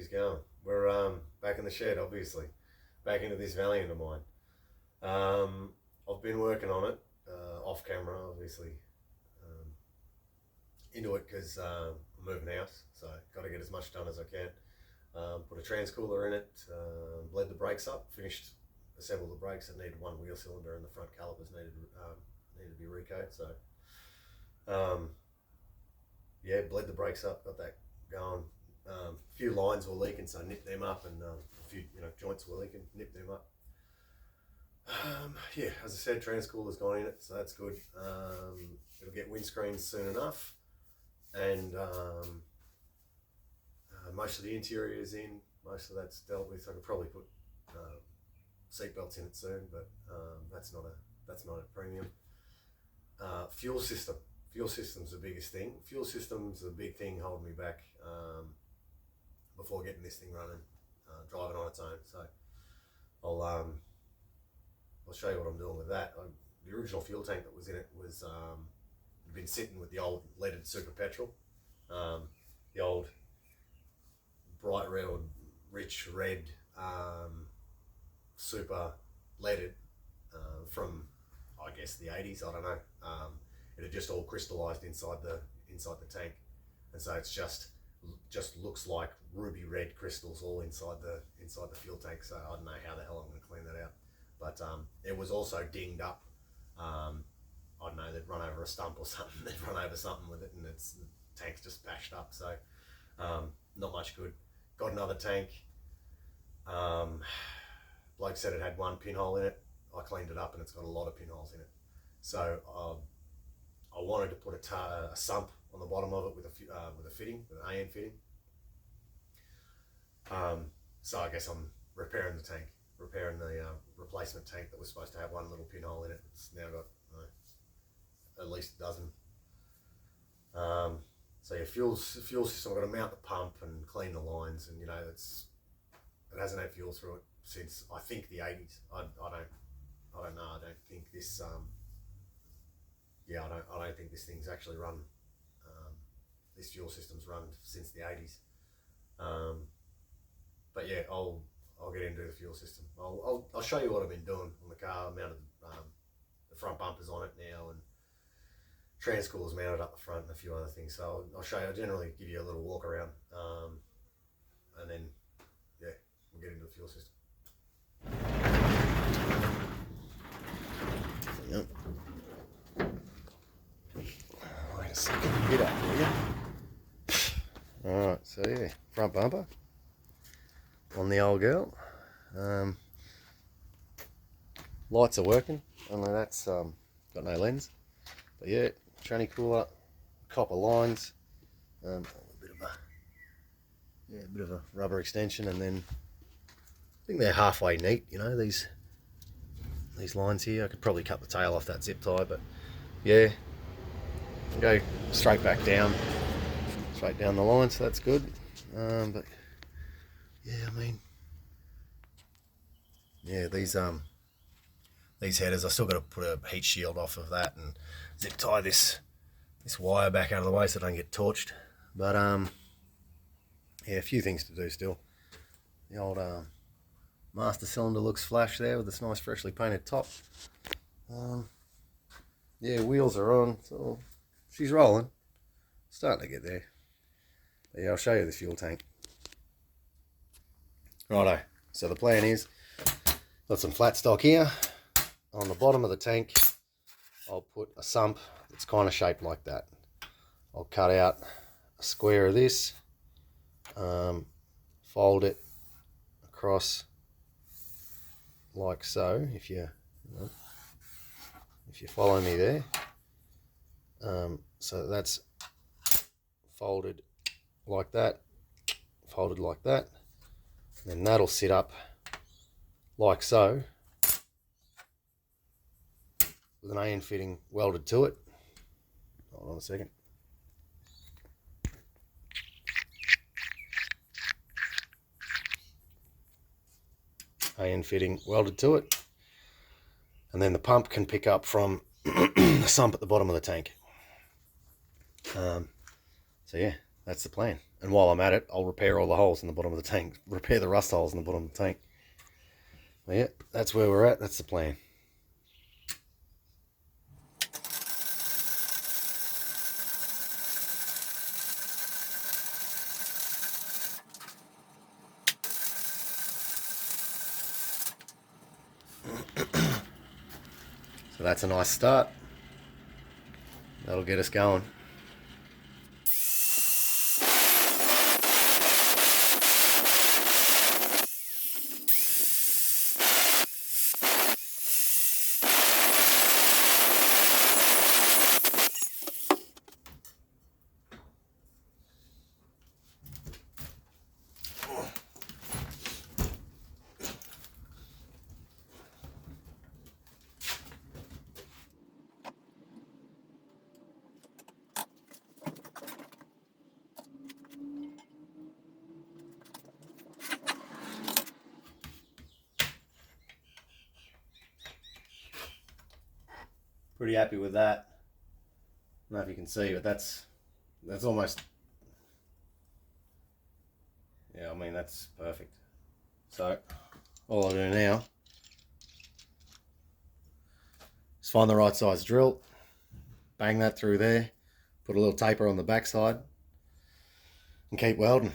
activities going? We're back in the shed, obviously, back into this Valiant of mine. I've been working on it off camera, obviously, into it because I'm moving house, so got to get as much done as I can. Put a transcooler in it, bled the brakes up, finished assembled the brakes. It needed one wheel cylinder and the front calipers needed to be recoated. So yeah, bled the brakes up, got that going. A few lines were leaking, so nipped them up, and a few joints were leaking, nipped them up. Yeah, as I said, transcooler's gone in it, so that's good. It'll get windscreens soon enough, and most of the interior is in. Most of that's dealt with. I could probably put seat belts in it soon, but that's not a premium. Fuel system. Fuel system's the biggest thing. Fuel system's the big thing holding me back before getting this thing running, driving on its own. So I'll show you what I'm doing with that. The original fuel tank that was in it was had been sitting with the old leaded super petrol, the old bright red or rich red super leaded from I guess the 80s. I don't know. It had just all crystallized inside the tank, and so it's just looks like ruby red crystals all inside the fuel tank. So I don't know how the hell I'm going to clean that out. But it was also dinged up. I don't know, they'd run over a stump or something. They'd run over something with it, and the tank's just bashed up. So not much good. Got another tank. Bloke said it had one pinhole in it. I cleaned it up, and it's got a lot of pinholes in it. So I wanted to put a sump on the bottom of it with a fitting, with an AN fitting. So I guess I'm repairing the tank. Repairing the replacement tank that was supposed to have one little pinhole in it. It's now got at least a dozen. So yeah, fuel system. I've got to mount the pump and clean the lines, and it hasn't had fuel through it since I think the 80s. I don't know. I don't think this. I don't think this thing's actually run. This fuel system's run since the 80s. But yeah, I'll get into the fuel system. I'll show you what I've been doing on the car. I mounted the front bumpers on it now, and transcooler's mounted up the front, and a few other things. So I'll show you. I generally give you a little walk around, and then yeah, we'll get into the fuel system. Yep. Wait a second, get up for you. Alright, so yeah, front bumper on the old girl. Lights are working, only that's got no lens. But yeah, tranny cooler, copper lines, a bit of a rubber extension, and then I think they're halfway neat. These lines here. I could probably cut the tail off that zip tie, but yeah, go straight back down, straight down the line, so that's good. But yeah, I mean, yeah, these headers, I still got to put a heat shield off of that and zip tie this wire back out of the way so it don't get torched. But yeah, a few things to do still. The old master cylinder looks flash there with this nice freshly painted top. Yeah, wheels are on, so she's rolling. Starting to get there. But yeah, I'll show you the fuel tank. Righto, so the plan is, got some flat stock here. On the bottom of the tank, I'll put a sump that's kind of shaped like that. I'll cut out a square of this, fold it across like so, if you follow me there. So that's folded like that, folded like that, and then that'll sit up like so, with an AN fitting welded to it. Hold on a second. AN fitting welded to it, and then the pump can pick up from the sump at the bottom of the tank. So yeah, That's the plan. And while I'm at it, I'll repair all the holes in the bottom of the tank, repair the rust holes in the bottom of the tank. But yeah, that's where we're at. That's the plan. So that's a nice start. That'll get us going. Pretty happy with that. I don't know if you can see, but that's almost, yeah, I mean, that's perfect. So all I do now is find the right size drill, bang that through there, put a little taper on the backside, and keep welding.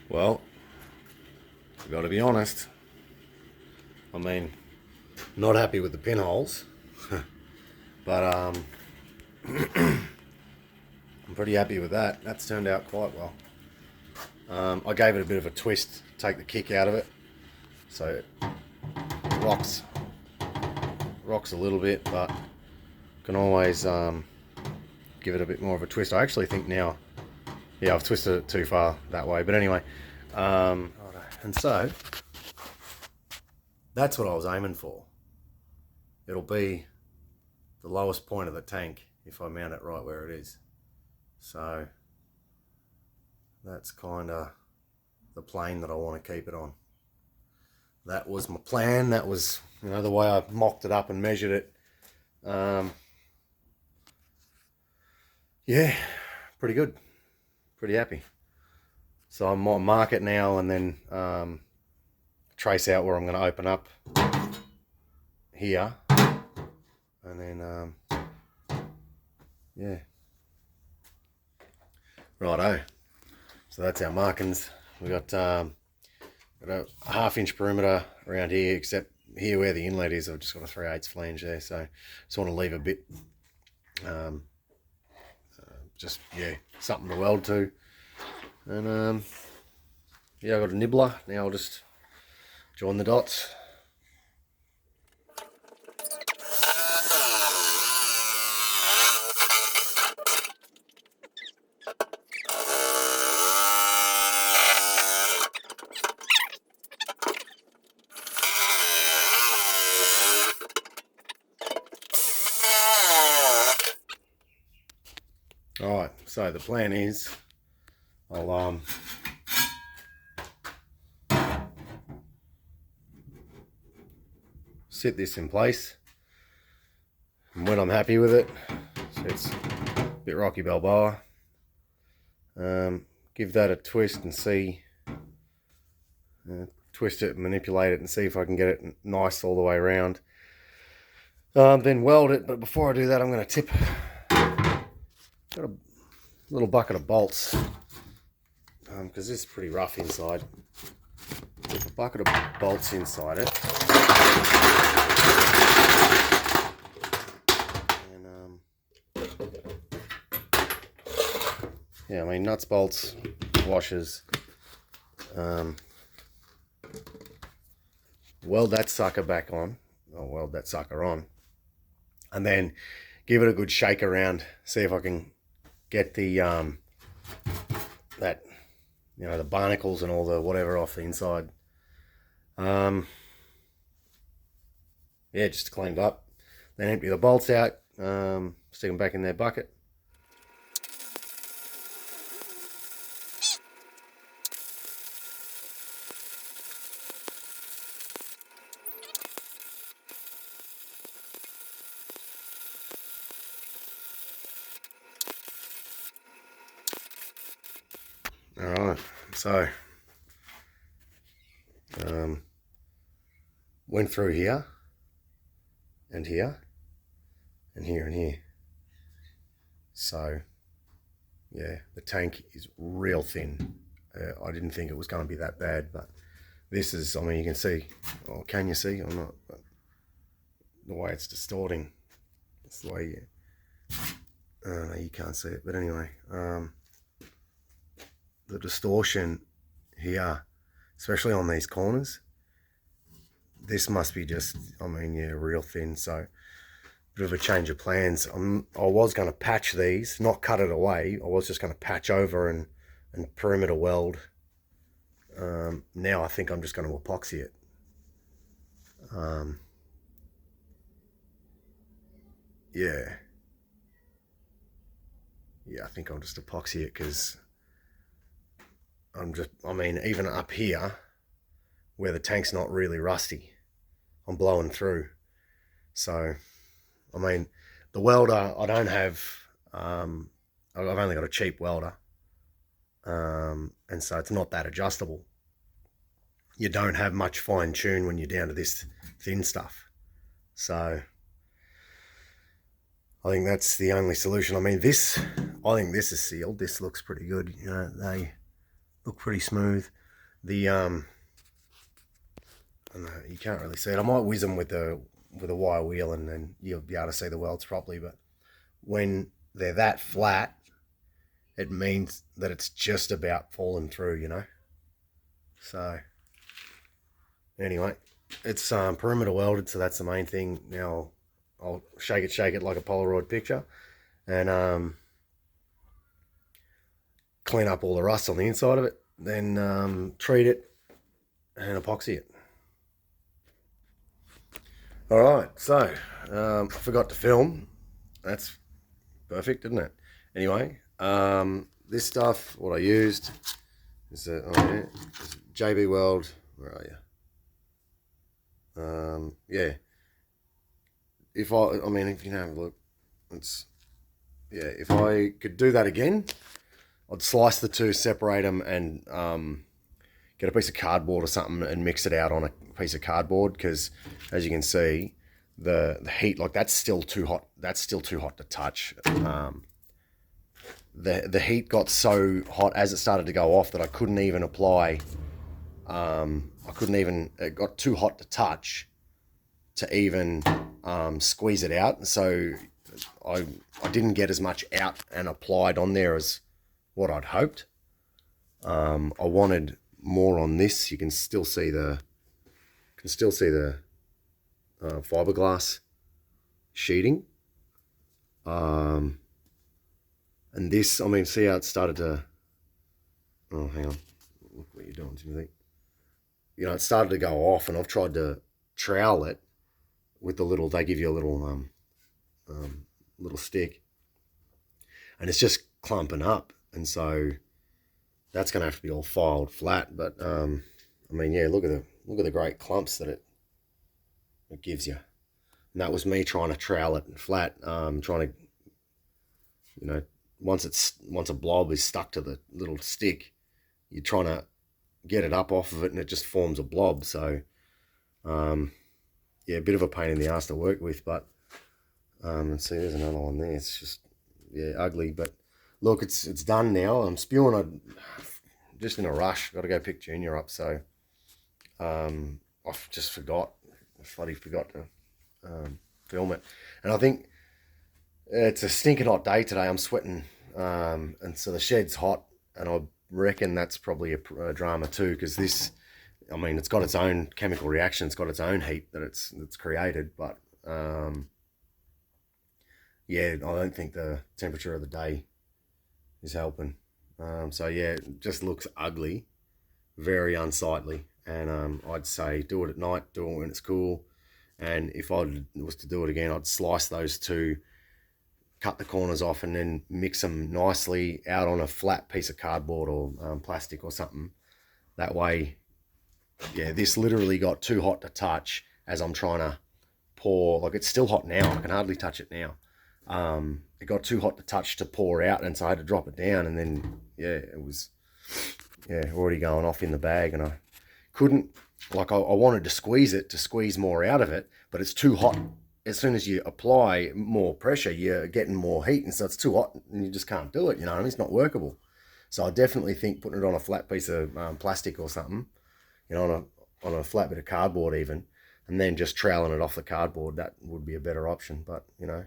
Well, I've got to be honest. I mean, not happy with the pinholes, but I'm pretty happy with that. That's turned out quite well. I gave it a bit of a twist, take the kick out of it, so it rocks a little bit, but can always give it a bit more of a twist. I actually think now, yeah, I've twisted it too far that way, but anyway, and so that's what I was aiming for. It'll be the lowest point of the tank if I mount it right where it is. So that's kind of the plane that I want to keep it on. That was my plan. That was, you know, the way I mocked it up and measured it. Yeah, pretty good. Pretty happy. So I might mark it now and then trace out where I'm going to open up here. And then, yeah. Righto. So that's our markings. We got a half-inch perimeter around here, except here where the inlet is, I've just got a 3/8 flange there. So just want to leave a bit, just, yeah, something to weld to. And yeah, I've got a nibbler. Now I'll just join the dots. Alright, so the plan is I'll sit this in place, and when I'm happy with it, so it's a bit Rocky Balboa, give that a twist and see, twist it, manipulate it and see if I can get it nice all the way around. Then weld it, but before I do that I'm going to tip, got a little bucket of bolts, because this is pretty rough inside. Tip a bucket of bolts inside it. And yeah, I mean, nuts, bolts, washers, weld that sucker back on, or weld that sucker on, and then give it a good shake around, see if I can get the that, you know, the barnacles and all the whatever off the inside. Yeah, just cleaned up. Then empty the bolts out, stick them back in their bucket. Alright, so went through here and here and here and here. So yeah, the tank is real thin. I didn't think it was going to be that bad, but this is, I mean, you can see, or can you see or not, but the way it's distorting, it's the way you can't see it, but anyway, the distortion here, especially on these corners, this must be just, I mean, yeah, real thin. So bit of a change of plans. I was going to patch these, not cut it away. I was just going to patch over and perimeter weld. Now I think I'm just going to epoxy it. Yeah, I think I'll just epoxy it, because I mean, even up here where the tank's not really rusty, I'm blowing through. So I mean, the welder, I don't have, I've only got a cheap welder, and so it's not that adjustable. You don't have much fine tune when you're down to this thin stuff. So I think that's the only solution. I mean, I think this is sealed. This looks pretty good. You know, they look pretty smooth. The I don't know, you can't really see it. I might whiz them with a wire wheel, and then you'll be able to see the welds properly. But when they're that flat, it means that it's just about falling through, you know. So anyway, it's perimeter welded, so that's the main thing. Now I'll shake it like a Polaroid picture, and clean up all the rust on the inside of it, then treat it and epoxy it. All right, so I forgot to film. That's perfect, isn't it? Anyway, this stuff, what I used is JB Weld. Where are you? Yeah. I mean, if you have a look, if I could do that again, I'd slice the two, separate them, and get a piece of cardboard or something and mix it out on a piece of cardboard, because as you can see, the heat, like, that's still too hot. That's still too hot to touch. The heat got so hot as it started to go off that I couldn't even apply. It got too hot to touch to even squeeze it out. So I didn't get as much out and applied on there as what I'd hoped. I wanted more on this. You can still see the fiberglass sheeting. And this, I mean, see how it started to, oh, hang on, look what you're doing, Timothy. You know, it started to go off, and I've tried to trowel it with the little, they give you a little, little stick, and it's just clumping up. And so that's going to have to be all filed flat. But, I mean, yeah, look at the great clumps that it gives you. And that was me trying to trowel it flat, trying to, you know, once a blob is stuck to the little stick, you're trying to get it up off of it, and it just forms a blob. So yeah, a bit of a pain in the ass to work with. But and see, there's another one there. It's just, yeah, ugly. But look, it's done now. I'm spewing. Just in a rush, got to go pick Junior up. So I just forgot. I bloody forgot to film it. And I think it's a stinking hot day today. I'm sweating, and so the shed's hot, and I reckon that's probably a drama too, because this, I mean, it's got its own chemical reaction. It's got its own heat that it's created. But yeah, I don't think the temperature of the day is helping. So yeah, it just looks ugly, very unsightly. And I'd say do it at night, do it when it's cool. And if I was to do it again, I'd slice those two, cut the corners off, and then mix them nicely out on a flat piece of cardboard or plastic or something. That way, yeah, this literally got too hot to touch as I'm trying to pour. Like, it's still hot now. I can hardly touch it now. It got too hot to touch to pour out, and so I had to drop it down. And then, yeah, it was yeah, already going off in the bag, and I couldn't, like, I wanted to squeeze it to squeeze more out of it, but it's too hot. As soon as you apply more pressure, you're getting more heat, and so it's too hot, and you just can't do it, you know what I mean? It's not workable. So I definitely think putting it on a flat piece of plastic or something, you know, on a flat bit of cardboard even, and then just troweling it off the cardboard, that would be a better option. But, you know,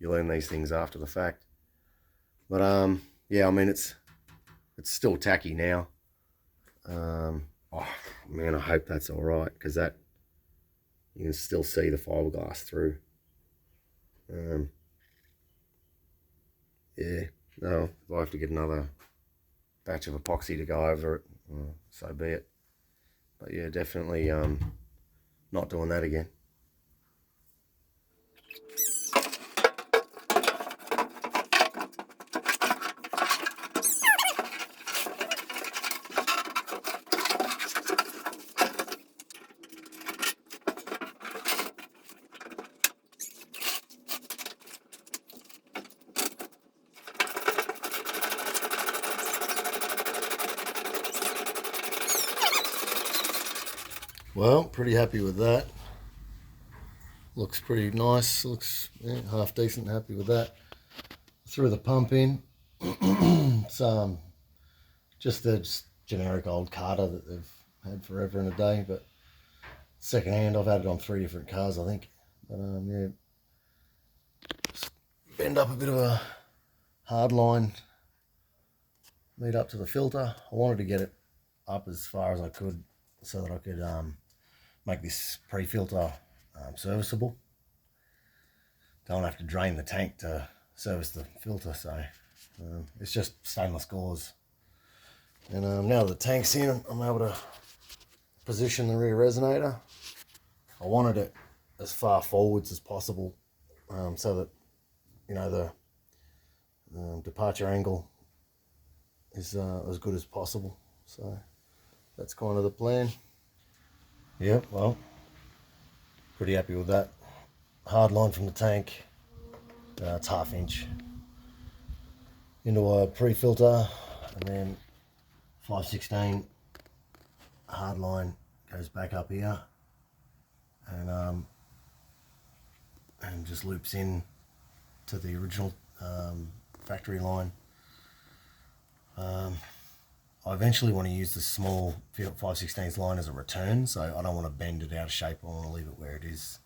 you learn these things after the fact. But, yeah, I mean, it's still tacky now. Oh, man, I hope that's all right, because that, you can still see the fiberglass through. Yeah, no, if I have to get another batch of epoxy to go over it, well, so be it. But yeah, definitely not doing that again. Well, pretty happy with that. Looks pretty nice. Looks, yeah, half decent. Happy with that. Threw the pump in. It's just the generic old Carter that they've had forever and a day, but second hand. I've had it on 3 different cars, I think. But yeah, just bend up a bit of a hard line, lead up to the filter. I wanted to get it up as far as I could so that I could make this pre-filter serviceable. Don't have to drain the tank to service the filter, so it's just stainless gauze. And now that the tank's in, I'm able to position the rear resonator. I wanted it as far forwards as possible, so that, you know, the departure angle is as good as possible. So that's kind of the plan. Yeah, well, pretty happy with that. Hard line from the tank, it's 1/2 inch into a pre-filter, and then 5/16 hard line goes back up here, and just loops in to the original factory line. I eventually want to use the small 5/16 line as a return, so I don't want to bend it out of shape. I want to leave it where it is.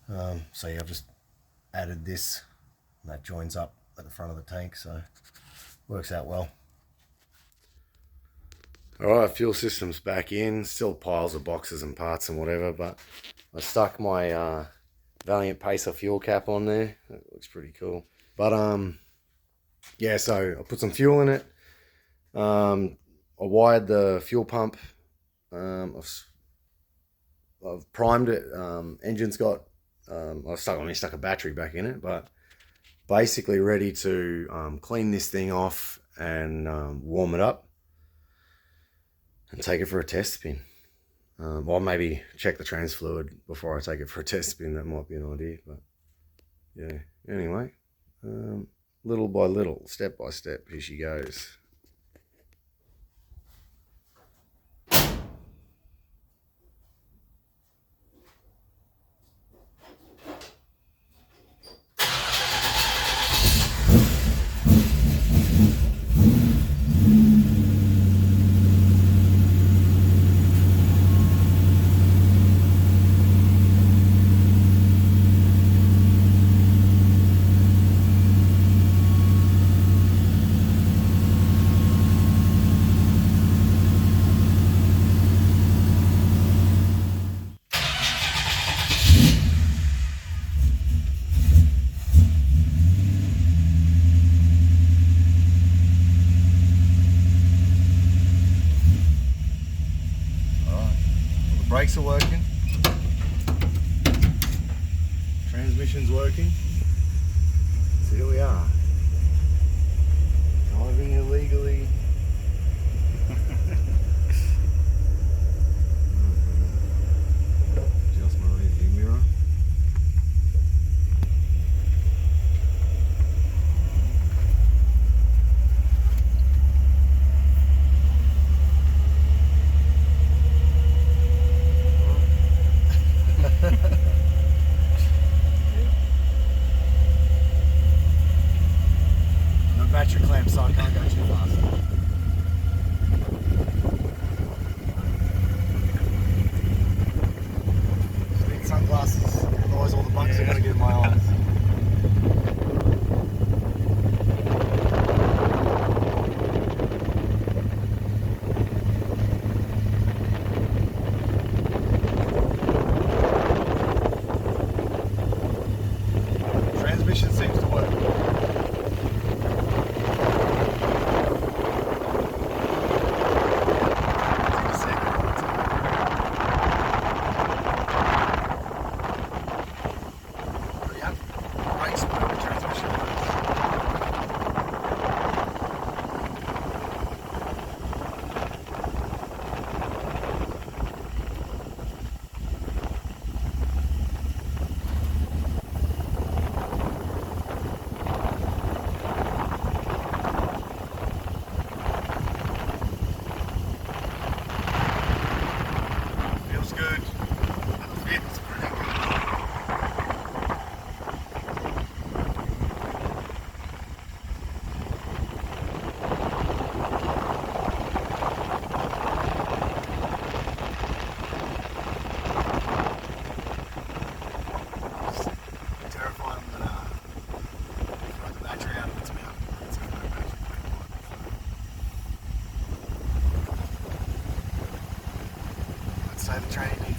So yeah, I've just added this, and that joins up at the front of the tank, so works out well. Alright, fuel system's back in. Still piles of boxes and parts and whatever, but I stuck my Valiant Pacer fuel cap on there. That looks pretty cool. But yeah, so I put some fuel in it. I wired the fuel pump. I've primed it. Engine's got, I stuck a battery back in it, but basically ready to clean this thing off and warm it up and take it for a test spin. Or maybe check the trans fluid before I take it for a test spin. That might be an idea, but yeah. Anyway, little by little, step by step, here she goes. Brakes are working, transmission's working, so here we are, driving illegally. Just my rearview mirror.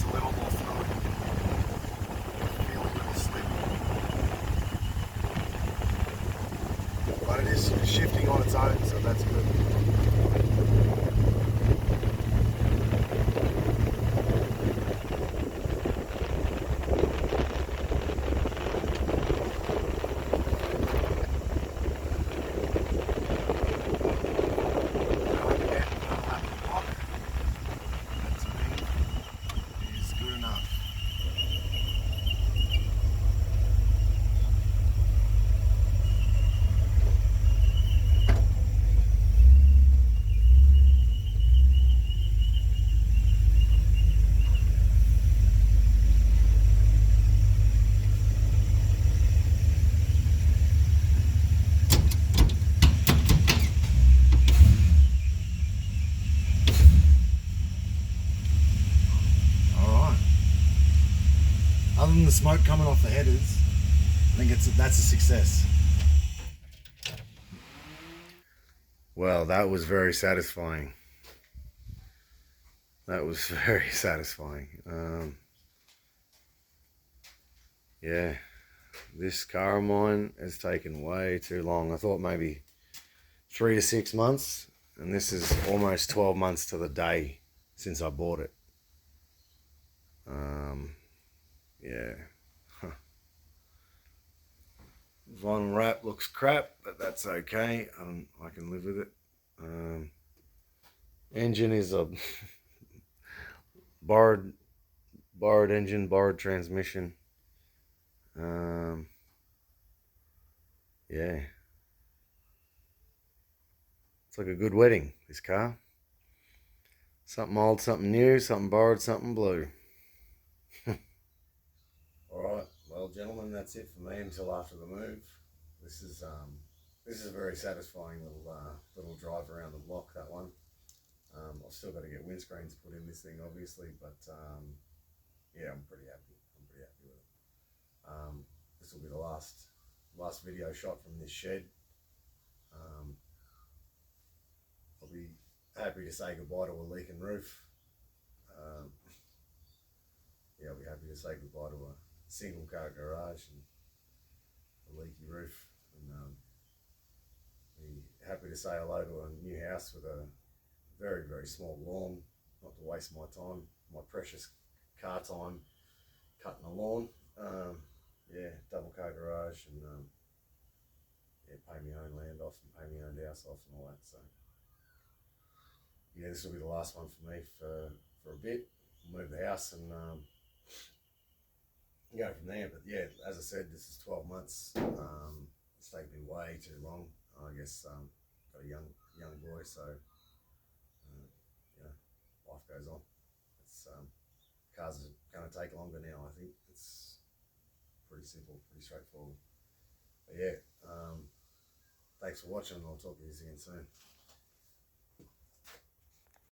a little more fluid. Feel a little slip. But it is shifting on its own, so that's good. Other than the smoke coming off the headers, I think that's a success. Well, that was very satisfying. That was very satisfying. Yeah, this car of mine has taken way too long. I thought maybe 3 to 6 months, and this is almost 12 months to the day since I bought it. Yeah. Vinyl wrap looks crap, but that's okay. I can live with it. Engine is a borrowed engine, borrowed transmission. Yeah. It's like a good wedding, this car. Something old, something new, something borrowed, something blue. Alright, well gentlemen, that's it for me until after the move. This is a very satisfying little drive around the block, that one. I've still got to get windscreens put in this thing, obviously, but yeah, I'm pretty happy. with it. This will be the last video shot from this shed. I'll be happy to say goodbye to a leaking roof. Yeah, I'll be happy to say goodbye to a single car garage and a leaky roof, and be happy to say hello to a new house with a very, very small lawn, not to waste my time, my precious car time cutting the lawn. Yeah, double car garage, and yeah, pay my own land off and pay my own house off and all that. So yeah, this will be the last one for me for a bit. We'll move the house and go from there. But yeah, as I said, this is 12 months. It's taken me way too long. I guess got a young boy, so yeah, life goes on. It's cars are going to take longer now. I think it's pretty simple, pretty straightforward. But yeah, thanks for watching. I'll talk to you again soon.